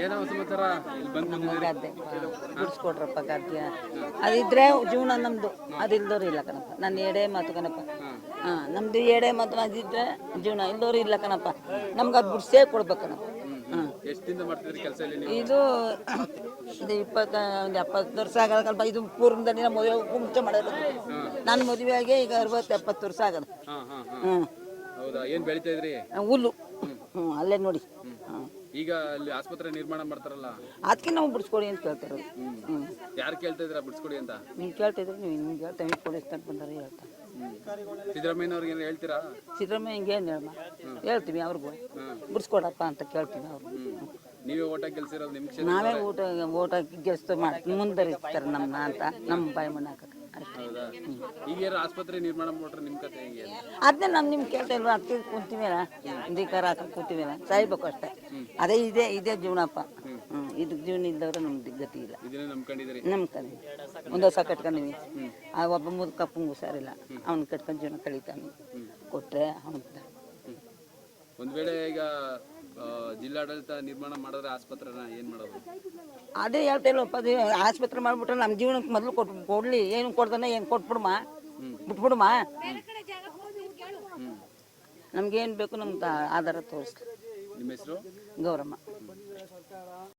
ಏನೋ ಸಮಾಚಾರ ಇಲ್ಲಿ ಬಂದು ಗದ್ದೆ ಬಿಡಿಸ್ಕೊಟ್ರಪ್ಪ ಗದ್ದೆ ಅದಿದ್ರೆ ಜೀವನ ನಮ್ದು, ಅದಿಲ್ದವ್ರು ಇಲ್ಲ ಕಣಪ್ಪ. ನನ್ನ ಎಡೆ ಮಾತು ಕಣಪ್ಪ. ನಮ್ದು ಎಡೆ ಮಾತು ಅದಿದ್ರೆ ಜೀವನ, ಇಲ್ದವ್ರು ಇಲ್ಲ ಕಣಪ್ಪ. ನಮ್ಗೆ ಅದು ಬಿಡಿಸೇ ಕೊಡ್ಬೇಕು ಕಣಪ್ಪ. ಎಷ್ಟಿಂದ ಮಾಡ್ತಿದ್ರಿ ಕೆಲಸ ಇಲ್ಲಿ ನೀವು? ಇದು 70 ವರ್ಷ ಆಗಲ್ಲ ಕಣಪ್ಪ. ಇದು ಪೂರ್ವದಲ್ಲಿ ನಮ್ಮ ಮದುವೆ ಮುಂಚೆ ಮಾಡೋದು. ನನ್ನ ಮದುವೆಗೆ ಈಗ 60-70 ವರ್ಷ ಆಗದ. ಹೌದಾ? ಏನ್ ಬೆಳಿತಾ ಇದ್ರಿ? ಹುಲ್ಲು. ಅಲ್ಲೇ ನೋಡಿ. ಈಗ ಅಲ್ಲಿ ಆಸ್ಪತ್ರೆ ನಿರ್ಮಾಣ ಮಾಡ್ತಾರಲ್ಲ, ಅದಕ್ಕೆ ನಾವು ಬಿಡಿಸ್ಕೊಡಿ ಅಂತ ಕೇಳ್ತಾರೆ. ಯಾರು ಕೇಳ್ತಾ ಇದ್ರ ಬಿಡಿಸ್ಕೊಡಿ ಅಂತ? ನೀವು ಕೇಳ್ತಿದ್ರೆ ನೀವು ನಿಮ್ಗೆ ಹೇಳ್ತಾ ಪೊಲೀಸ್ ತನಕ ಬಂದಾರೆ ಹೇಳ್ತಾರೆ. ಸಿದ್ದರಾಮಯ್ಯನವ್ರಿಗೆ ಏನು ಹೇಳ್ತೀರಾ? ಸಿದ್ದರಾಮಯ್ಯ ಹಿಂಗೆ ಏನು ಹೇಳ್ತೀವಿ ಅವ್ರಿಗೂ, ಬಿಡಿಸ್ಕೊಡಪ್ಪ ಅಂತ ಕೇಳ್ತೀವಿ ಅವ್ರು. ನೀವೇ ಓಟ್ ಹಾಕಿ ಗೆಲ್ಸಿರೋದು ನಿಮ್ಮ ಕ್ಷೇತ್ರ? ನಾವೇ ಓಟ್ ಹಾಕಿ ಗೆಲ್ಸ್ತು ಮಾಡ್ತೀವಿ, ಮುಂದರಿಸ್ತಾರೆ ನಮ್ಮನ್ನ ಅಂತ ನಮ್ಮ ಬಾಯಿ ಮಣ್ಣು ಹಾಕಕ್ಕೆ. ಹೌದಾ? ಈಗ ಯಾರು ಆಸ್ಪತ್ರೆ ನಿರ್ಮಾಣ ಮಾಡ್ರೆ ನಿಮ್ಮ ಕತೆ ಹೆಂಗೆ? ಅದನ್ನೇ ನಿಮ್ಗೆ ಕೇಳ್ತಾ ಇಲ್ವಾ? ಅದಕ್ಕೆ ಕೂತೀವಲ್ಲ, ಧಿಕಾರ ಹಾಕಿ ಕೂತೀವಲ್ಲ, ಸಾಯ್ಬೇಕು ಅಷ್ಟೇ. ಅದೇ ಇದೇ ಜೀವನಪ್ಪ. ಇದು ಜೀವನ ಇದ್ದವ್ರೆ ನಮ್ದು ಗತಿ ಇಲ್ಲ. ಇದನ್ನೇ ನಂಬ್ಕೊಂಡಿದ್ದೀರಿ? ನಂಬ್ಕೊಂಡು ಒಂದು ಹೊಸ ಕಟ್ಕೊಂಡಿವಿ. ಆ ಒಬ್ಬ ಮುದುಕಪ್ಪಂಗೆ ಹುಷಾರಿಲ್ಲ, ಅವ್ನು ಕಟ್ಕೊಂಡು ಜೀವನ ಕಳೀತಾನೆ. ಕೊಟ್ಟರೆ ಅವನು ಒಂದು ವೇಳೆ ಈಗ ಜಿಲ್ಲಾಡಳಿತ ನಿರ್ಮಾಣ ಮಾಡಿದ್ರೆ ಆಸ್ಪತ್ರೆನ ಏನು ಮಾಡೋದು? ಅದೇ ಹೇಳ್ತಾ ಇಲ್ಲಪ್ಪ. ಅದು ಆಸ್ಪತ್ರೆ ಮಾಡಿಬಿಟ್ರೆ ನಮ್ಮ ಜೀವನಕ್ಕೆ ಮೊದಲು ಕೊಡಲಿ. ಏನು ಕೊಡ್ತಾನೆ, ಏನು ಕೊಟ್ಬಿಡಮ್ಮ, ಬಿಟ್ಬಿಡಮ್ಮ. ನಮ್ಗೇನು ಬೇಕು ನಮ್ಗೆ ಆಧಾರ ತೋರಿಸ್ಲಿ. ನಿಮ್ಮ ಹೆಸರು? ಗೌರಮ್ಮ.